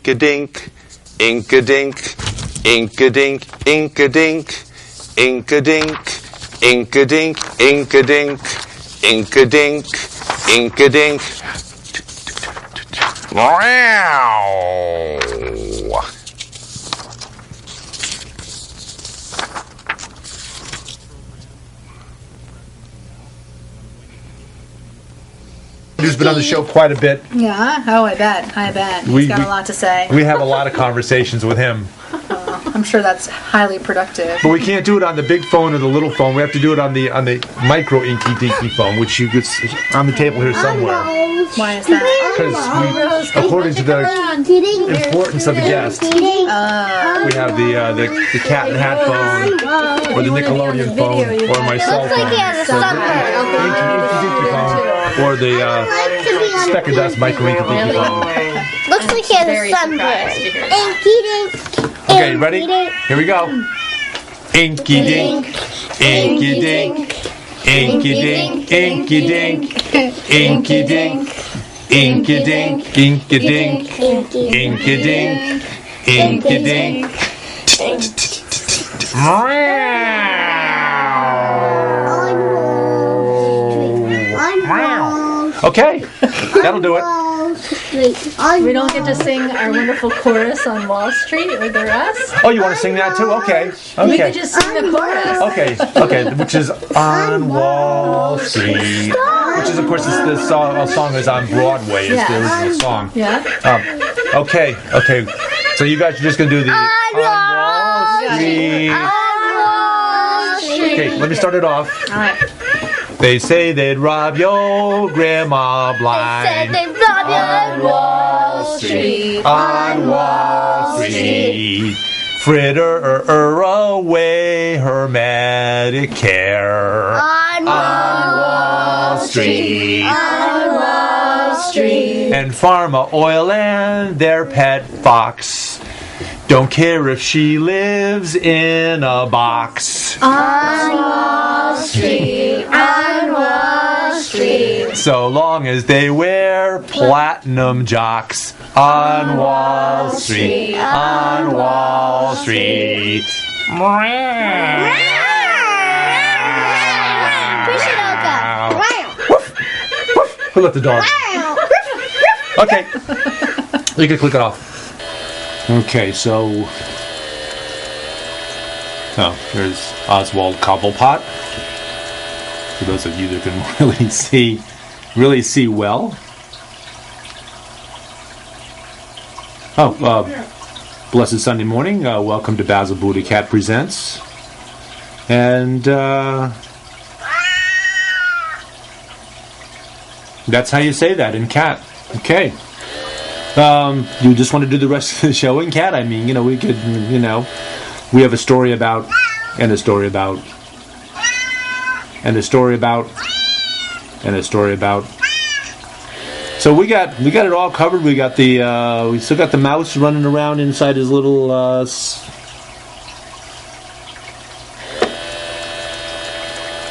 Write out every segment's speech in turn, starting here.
ink-a-dink, ink-a-dink, ink-a-dink, ink-a-dink, ink-a-dink, ink-a-dink, ink-a-dink, ink-a-dink, ink-a-dink. Wow. Who's been on the show quite a bit. Yeah, I bet. He's got a lot to say. We have a lot of conversations with him. I'm sure that's highly productive. But we can't do it on the big phone or the little phone. We have to do it on the micro inky dinky phone, which you could on the table here somewhere. Why is that? Because according to the importance of the guest, we have the cat and hat phone, or the Nickelodeon phone, or my cell phone. Inky dinky phone. Or the speck of dust micro inky dinky phone. Looks like he has a sunburn. Inky dink. Okay, ready? Here we go. Inky dink, inky dink, inky dink, inky dink, inky dink, inky dink, inky dink, inky dink, inky dink. Okay, that'll do it. We don't get to sing our wonderful chorus on Wall Street with the rest? Oh, you want to sing that too? Okay. We could just sing the chorus. Okay, which is on Wall Street. Which is, of course, this song is on Broadway. It's the original song. Yeah. Okay. So you guys are just going to do the on Wall Street. Okay, let me start it off. All right. They say they'd rob your grandma blind. On Wall Street. On Wall Street. Fritter away her Medicare. On Wall Street. On Wall Street. And Pharma Oil and their pet fox. Don't care if she lives in a box. On Wall Street. On Wall Street. So long as they wear platinum jocks. On Wall Street. On Wall Street. Who let the dog? Okay. You can click it off. Okay, so there's Oswald Cobblepot. For those of you that can really see well. Blessed Sunday morning. Welcome to Basil BuddhaCat Presents. And that's how you say that in cat. Okay. You just want to do the rest of the show in cat? I mean, we could, we have a story about, and a story about, and a story about, and a story about. So we got it all covered. We got we still got the mouse running around inside his little,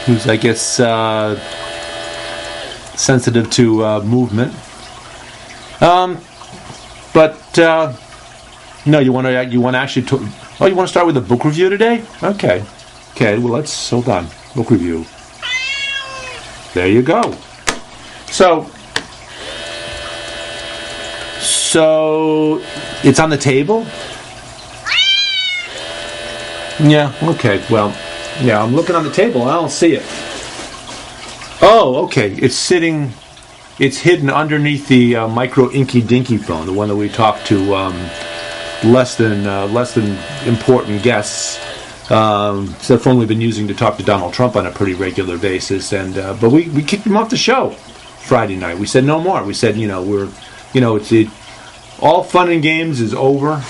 who's, I guess, sensitive to movement. But no, you want to actually. You want to start with a book review today? Okay. Well, let's hold on. Book review. There you go. So it's on the table. Yeah. Okay. Well, yeah. I'm looking on the table. I don't see it. Oh, okay. It's sitting. It's hidden underneath the micro inky dinky phone, the one that we talk to less than important guests. It's the phone we've been using to talk to Donald Trump on a pretty regular basis, and but we kicked him off the show Friday night. We said no more. We said all fun and games is over,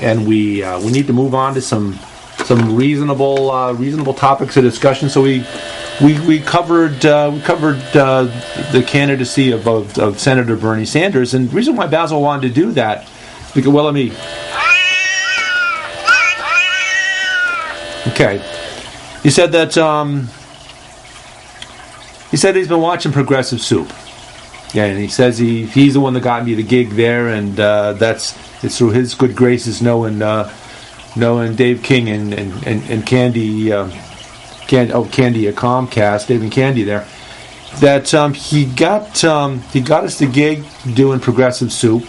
and we need to move on to some reasonable topics of discussion. So we covered the candidacy of Senator Bernie Sanders, and the reason why Basil wanted to do that, because okay, he said that he said he's been watching Progressive Soup, Yeah, and he says he's the one that got me the gig there, and it's through his good graces knowing Dave King and Candy, Candy at Comcast, Dave and Candy there, that he got us the gig doing Progressive Soup,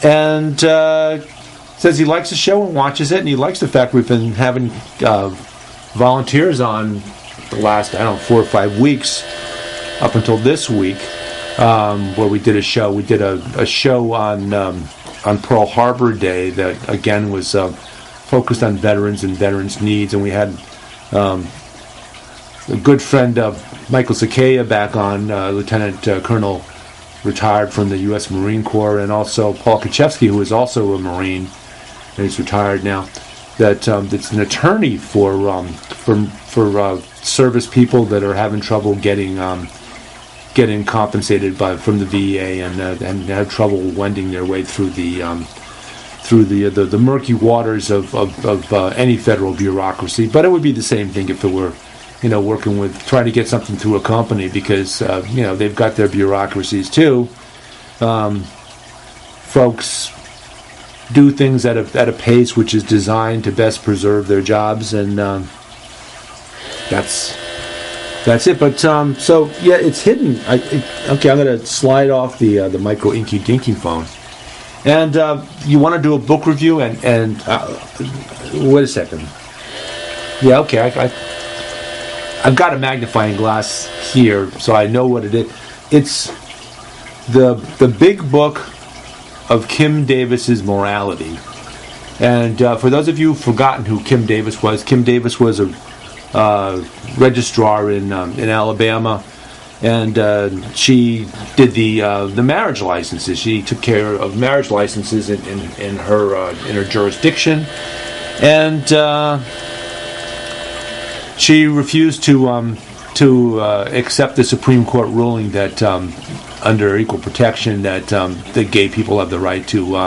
and says he likes the show and watches it, and he likes the fact we've been having volunteers on the last 4 or 5 weeks up until this week, where we did a show. We did a show on Pearl Harbor Day that again was focused on veterans and veterans' needs, and we had a good friend Michael Sakaya back on, Lieutenant Colonel, retired from the U.S. Marine Corps, and also Paul Kaczewski, who is also a Marine, and he's retired now. That's an attorney for service people that are having trouble getting compensated from the VA and have trouble wending their way through the murky waters of any federal bureaucracy. But it would be the same thing if it were, working with trying to get something through a company, because they've got their bureaucracies too. Folks do things at a pace which is designed to best preserve their jobs, and that's it. But so yeah, it's hidden. I'm going to slide off the micro inky dinky phone, and you want to do a book review, and wait a second. Yeah, okay. I've got a magnifying glass here, so I know what it is. It's the big book of Kim Davis's morality. And for those of you who've forgotten who Kim Davis was a registrar in Alabama, and she did the marriage licenses. She took care of marriage licenses in her jurisdiction, and she refused to accept the Supreme Court ruling that under equal protection that gay people have the right to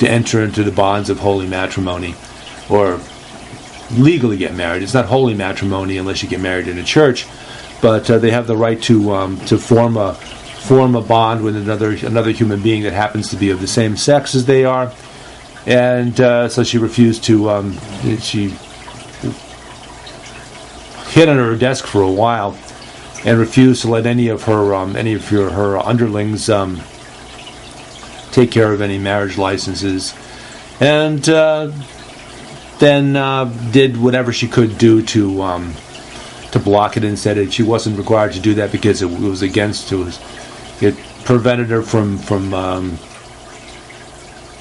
enter into the bonds of holy matrimony, or legally get married. It's not holy matrimony unless you get married in a church, but they have the right to form a bond with another human being that happens to be of the same sex as they are. And so she refused to. She hid under her desk for a while and refused to let any of her underlings take care of any marriage licenses, and then did whatever she could do to block it, and said that she wasn't required to do that because it was against it prevented her from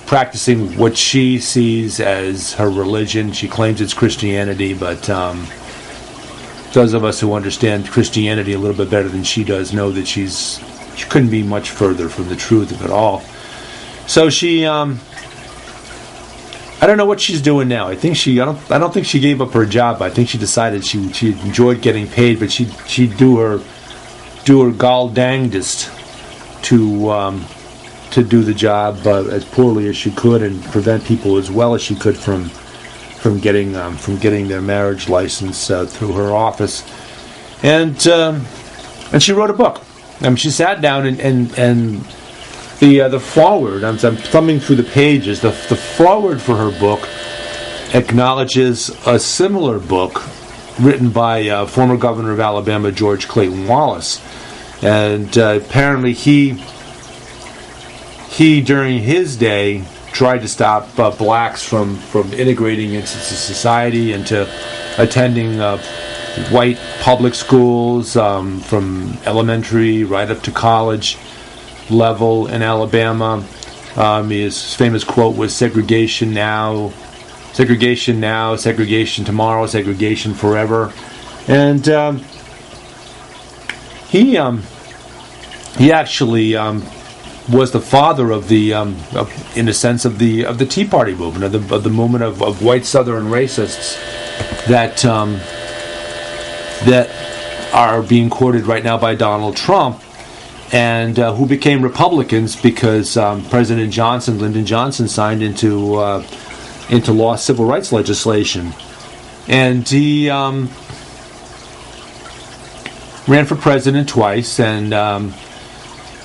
practicing what she sees as her religion. She claims it's Christianity, but those of us who understand Christianity a little bit better than she does know that she couldn't be much further from the truth of it all. So she, I don't know what she's doing now. I don't think she gave up her job. I think she decided she enjoyed getting paid, but she'd do her gall dangdest to do the job as poorly as she could and prevent people as well as she could from getting their marriage license through her office, and she wrote a book. She sat down and the forward. I'm thumbing through the pages. The forward for her book acknowledges a similar book written by former governor of Alabama George Clayton Wallace, and apparently he during his day tried to stop blacks from integrating into society, into attending white public schools from elementary right up to college level in Alabama. His famous quote was segregation now, segregation tomorrow, segregation forever. And he actually was the father of the, in a sense, of the Tea Party movement, of the movement of white Southern racists that are being courted right now by Donald Trump, and who became Republicans because President Lyndon Johnson, signed into law civil rights legislation, and he ran for president twice, and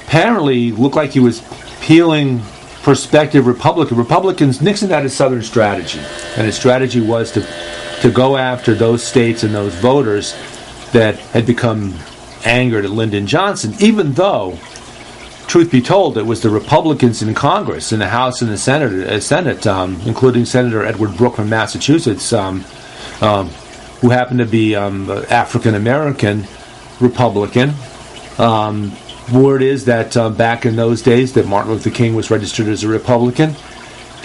apparently looked like he was peeling prospective Republicans. Nixon had a Southern strategy, and his strategy was to go after those states and those voters that had become angered at Lyndon Johnson, even though, truth be told, it was the Republicans in Congress, in the House and the Senate, including Senator Edward Brooke from Massachusetts, who happened to be African-American Republican. Word is that back in those days that Martin Luther King was registered as a Republican,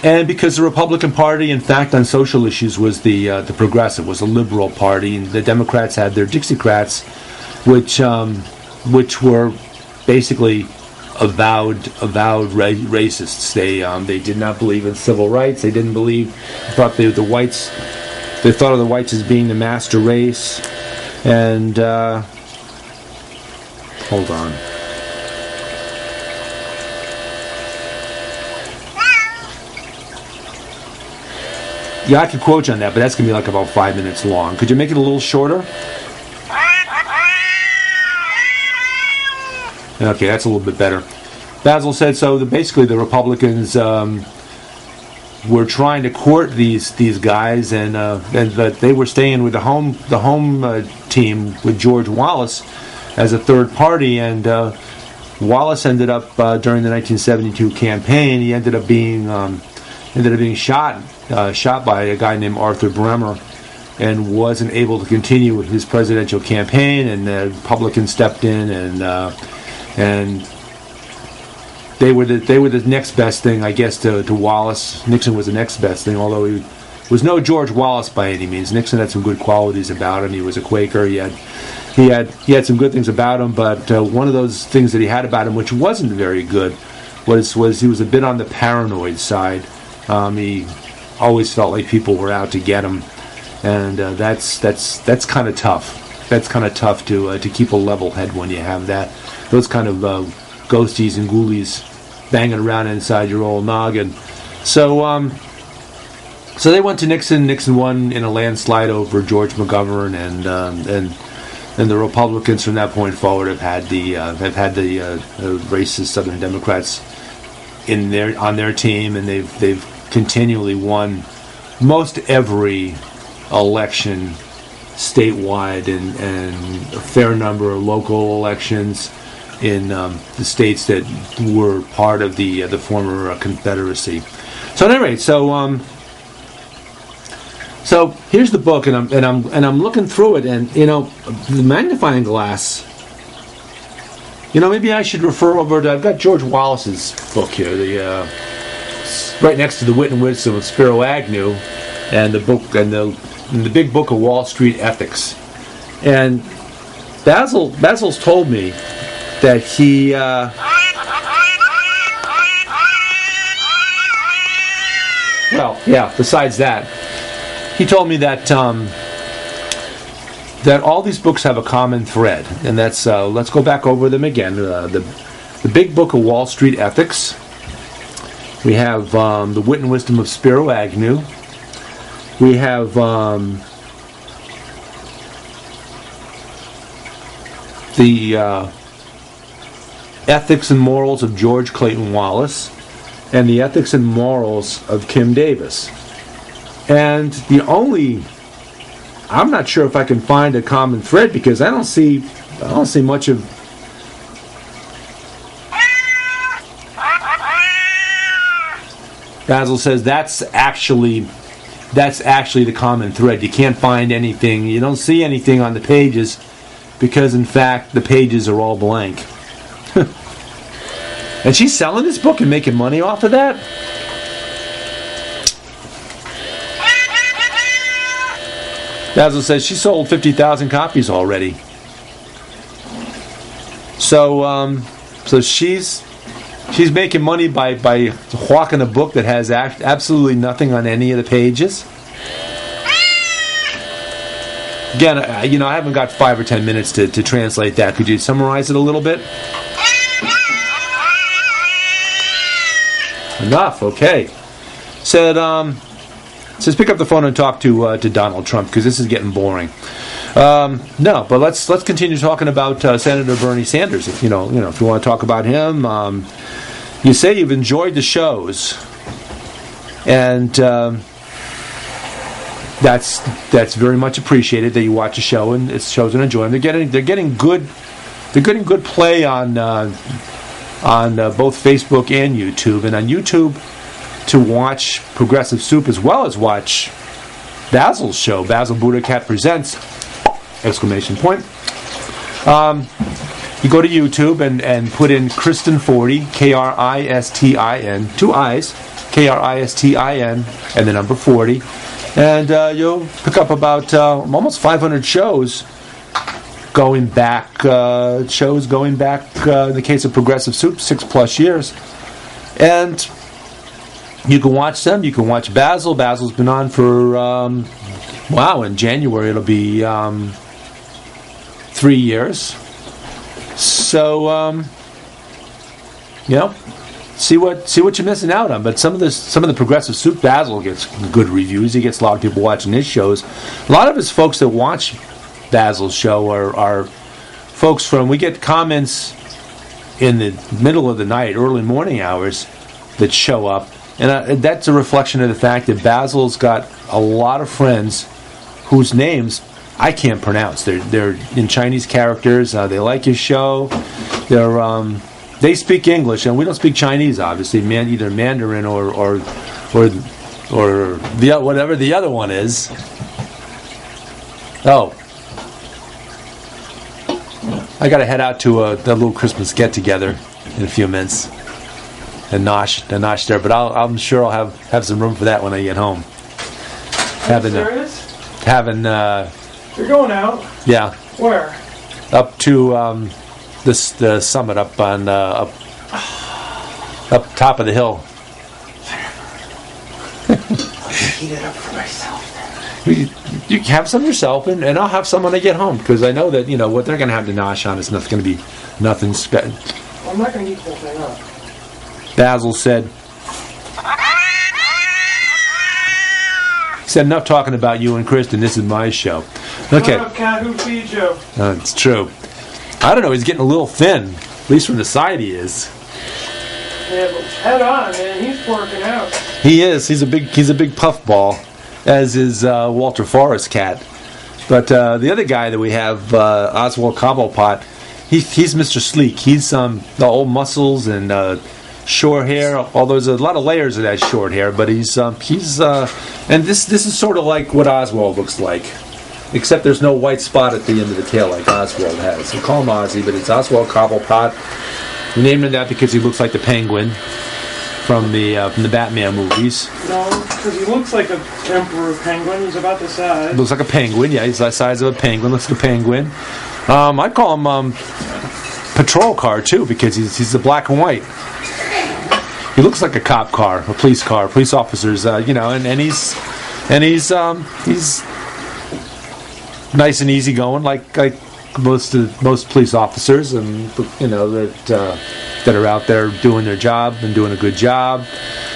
and because the Republican Party, in fact, on social issues was the progressive, was a liberal party, and the Democrats had their Dixiecrats, which were basically avowed racists. They did not believe in civil rights. They didn't believe. They thought of the whites as being the master race. And hold on. Yeah, I could quote you on that, but that's going to be like about 5 minutes long. Could you make it a little shorter? Okay, that's a little bit better. Basil said so. Basically, the Republicans were trying to court these guys, and that they were staying with the home team with George Wallace as a third party, and Wallace ended up during the 1972 campaign. He ended up being shot by a guy named Arthur Bremer, and wasn't able to continue his presidential campaign. And the Republicans stepped in, and they were the next best thing, I guess, to Wallace. Nixon was the next best thing, although he was no George Wallace by any means. Nixon had some good qualities about him. He was a Quaker. He had some good things about him, but one of those things that he had about him, which wasn't very good, was he was a bit on the paranoid side. He always felt like people were out to get him, and that's kind of tough. That's kind of tough to keep a level head when you have those kind of ghosties and ghoulies banging around inside your old noggin. So they went to Nixon. Nixon won in a landslide over George McGovern, and the Republicans from that point forward have had the racist Southern Democrats on their team, and they've continually won most every election statewide, and a fair number of local elections in the states that were part of the former Confederacy. So at any rate, so here's the book, and I'm looking through it, and the magnifying glass. Maybe I should refer over to. I've got George Wallace's book here, right next to the Wit and Wisdom of Spiro Agnew, and the book and the big book of Wall Street Ethics. And Basil's told me that he. Besides that, he told me that that all these books have a common thread, and that's let's go back over them again. The big book of Wall Street Ethics. We have the Wit and Wisdom of Spiro Agnew. We have the Ethics and Morals of George Clayton Wallace, and the Ethics and Morals of Kim Davis. And I'm not sure if I can find a common thread, because I don't see much of. Basil says that's actually the common thread. You can't find anything. You don't see anything on the pages, because in fact the pages are all blank. And she's selling this book and making money off of that? Basil says she sold 50,000 copies already. So she's making money by hawking a book that has absolutely nothing on any of the pages. Again, I haven't got 5 or 10 minutes to translate that. Could you summarize it a little bit? Enough, okay. Said, says pick up the phone and talk to Donald Trump because this is getting boring. No, but let's continue talking about Senator Bernie Sanders. If you want to talk about him, you say you've enjoyed the shows, and that's very much appreciated that you watch a show and it shows and enjoy them. They're getting good play on both Facebook and YouTube. And on YouTube, to watch Progressive Soup as well as watch Basil's show, Basil BuddhaCat Presents! ! You go to YouTube and put in Kristin40, Kristin, 2 I's, Kristin, and the number 40, and you'll pick up about almost 500 shows going back. In the case of Progressive Soup, 6+ years, and you can watch them. You can watch Basil. Basil's been on for in January it'll be 3 years. So see what you're missing out on. But some of the Progressive Soup, Basil gets good reviews. He gets a lot of people watching his shows. A lot of his folks that watch Basil's show are folks from. We get comments in the middle of the night, early morning hours, that show up, and that's a reflection of the fact that Basil's got a lot of friends whose names I can't pronounce. They're in Chinese characters. They like his show. They speak English, and we don't speak Chinese. Obviously, either Mandarin or the whatever the other one is. Oh, I got to head out to a little Christmas get together in a few minutes, and Nosh there. But I'm sure I'll have some room for that when I get home. You're going out? Yeah. Where? Up to the summit up on up top of the hill. I'll heat it up for myself. You have some yourself, and I'll have some when I get home, because I know that what they're going to have to nosh on is not going to be nothing special. Well, I'm not going to eat the whole thing up. Basil said. He said, enough talking about you and Kristen. This is my show. Okay. Shut up, cat. Who feeds you? It's true. I don't know. He's getting a little thin. At least from the side, he is. Yeah, but head on, man. He's working out. He is. He's a big puffball, as is Walter Forrest Cat. But the other guy that we have, Oswald Cobblepot, he's Mr. Sleek. He's the old muscles and short hair. Although there's a lot of layers of that short hair, but he's and this is sort of like what Oswald looks like, except there's no white spot at the end of the tail like Oswald has. So call him Ozzy, but it's Oswald Cobblepot. We named him that because he looks like the Penguin from the Batman movies. No, because he looks like an emperor penguin. He's about the size. Looks like a penguin. Yeah, he's the size of a penguin. Looks like a penguin. I call him patrol car too, because he's the black and white. He looks like a cop car, a police car, police officers, and he's nice and easy going, like most police officers, and that are out there doing their job and doing a good job.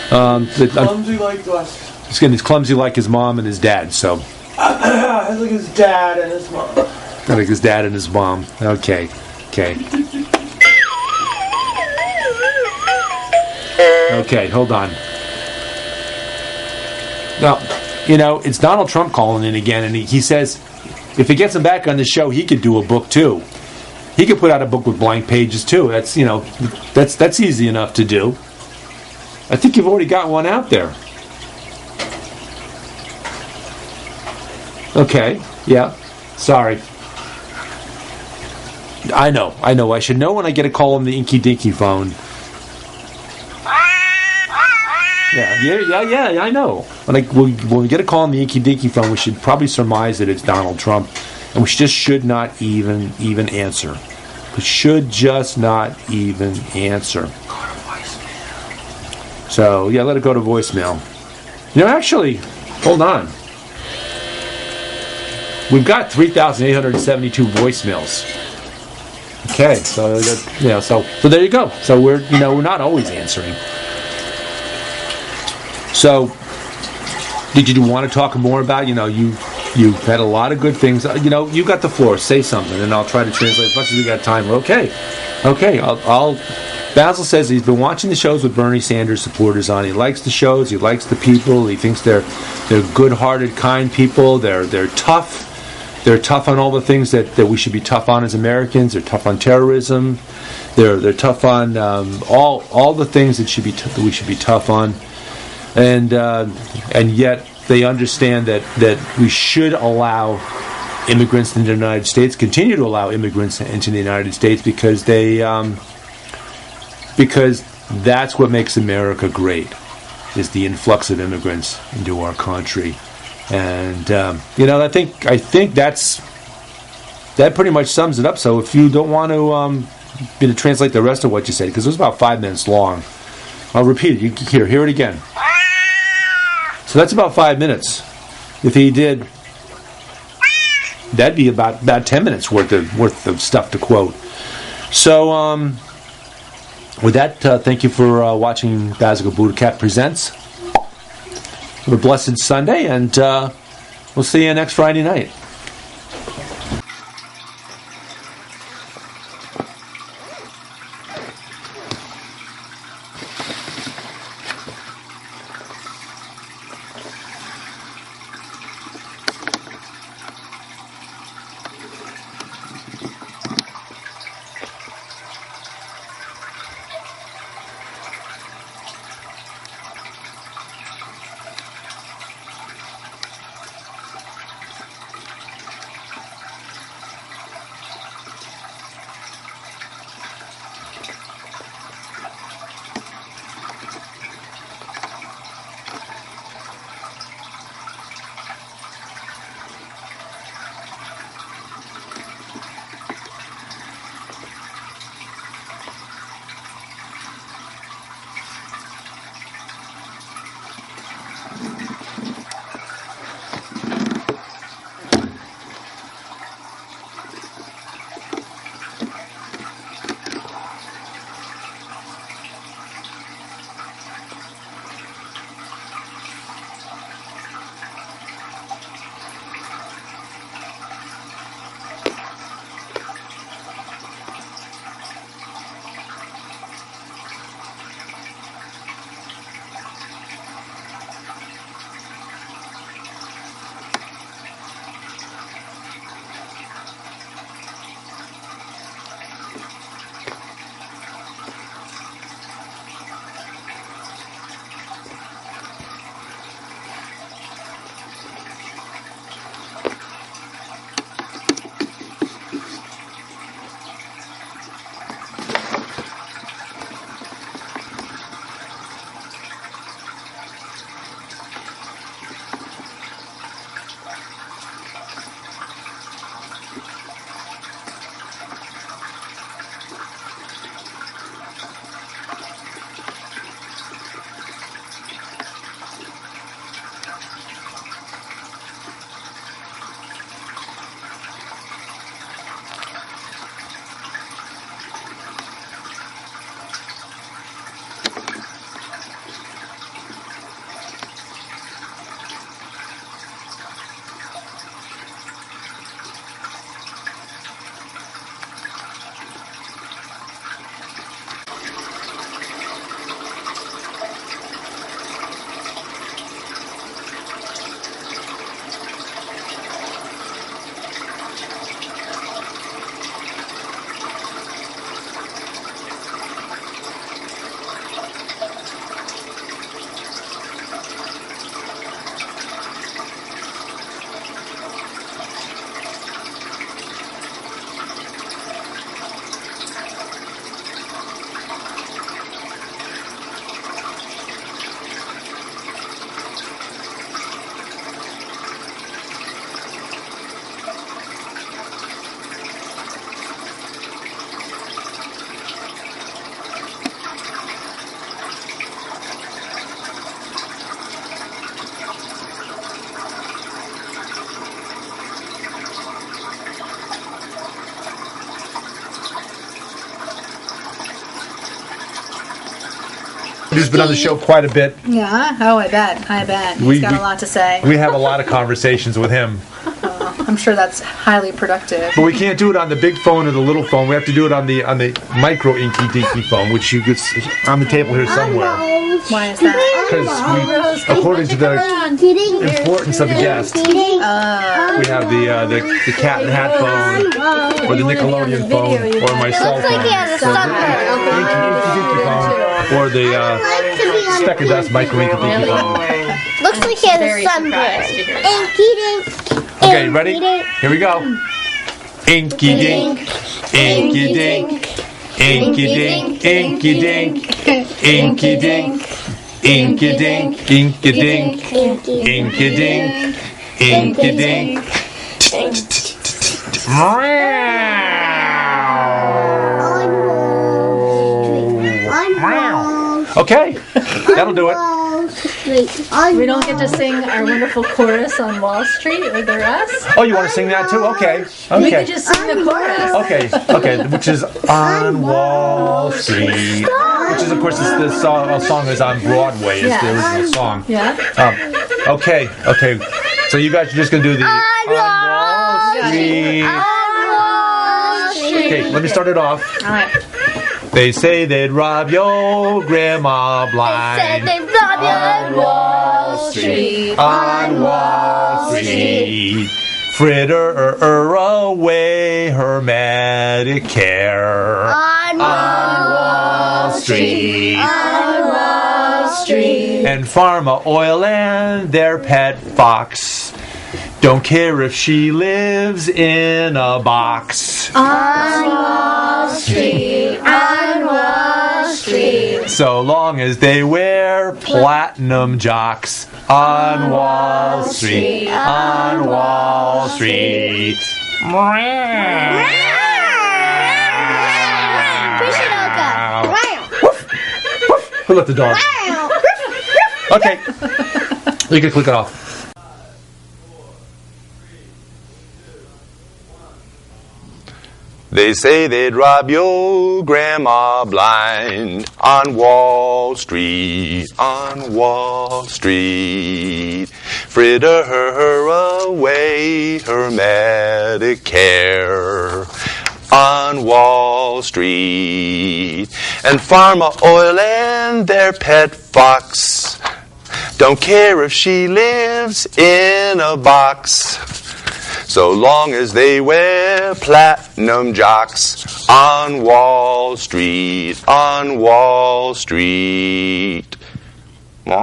Clumsy like us. He's clumsy like his mom and his dad. So like his dad and his mom. Like his dad and his mom. Okay. Okay, hold on. Now, it's Donald Trump calling in again, and he says if he gets him back on the show, he could do a book too. He could put out a book with blank pages too. That's that's easy enough to do. I think you've already got one out there. Okay, yeah. Sorry. I know. I should know when I get a call on the Inky Dinky phone. Yeah, I know. When we get a call on the Inky Dinky phone, we should probably surmise that it's Donald Trump, and we just not even answer. We should just not even answer. So, yeah, let it go to voicemail. Actually, hold on. We've got 3,872 voicemails. Okay, so there you go. So we're not always answering. So Did you want to talk more about, you've had a lot of good things. You got the floor. Say something, and I'll try to translate as much as we got time. Okay. Basil says he's been watching the shows with Bernie Sanders supporters on. He likes the shows. He likes the people. He thinks they're good-hearted, kind people. They're tough. They're tough on all the things that we should be tough on as Americans. They're tough on terrorism. They're tough on all the things that we should be tough on. And yet they understand that we should allow immigrants into the United States, continue to allow immigrants into the United States, because that's what makes America great, is the influx of immigrants into our country. And I think that pretty much sums it up. So if you don't want to translate the rest of what you said, because it was about 5 minutes long, I'll repeat it. You can hear it again. So that's about 5 minutes. If he did, that'd be about 10 minutes worth of stuff to quote. So with that, thank you for watching Basil BuddhaCat Presents. Have a blessed Sunday, and we'll see you next Friday night. who's been on the show quite a bit. Yeah. Oh, I bet. He's got a lot to say. We have a lot of conversations with him. I'm sure that's highly productive. But we can't do it on the big phone or the little phone. We have to do it on the micro Inky Dinky phone, which you could on the table here somewhere. Why is that? Because according to the importance of the guest, we have the cat and hat phone, or the Nickelodeon phone, or my cell phone, or the speck of dust micro Inky Dinky phone. Looks like he has a sunburn. Inky Dink. Okay, ready? Here we go. Inky Dink, Inky Dink, Inky Dink, Inky Dink, Inky Dink, Inky Dink, Inky Dink, Inky Dink, Inky Dink. Okay, that'll do it. We don't get to sing our wonderful chorus on Wall Street with the rest? Oh, you want to sing that too? Okay. We could just sing the chorus. Okay, which is on Wall Street. Which is, of course, the song is on Broadway. It's the original song. Yeah. Okay. So you guys are just going to do the on Wall Street. Okay, let me start it off. All right. They say they'd rob your grandma blind. They rob you on Wall Street. On Wall Street. Fritter away her Medicare. On Wall Street. On Wall Street. And Pharma Oil and their pet fox. Don't care if she lives in a box. On Wall Street. On Wall Street. So long as they wear platinum jocks. On Wall Street. On Wall Street. Who let the dog? Okay. You can click it off. They say they'd rob your grandma blind on Wall Street, on Wall Street. Fritter her away her Medicare on Wall Street. And Pharma Oil and their pet fox don't care if she lives in a box. So long as they wear platinum jocks on Wall Street, on Wall Street. Meow.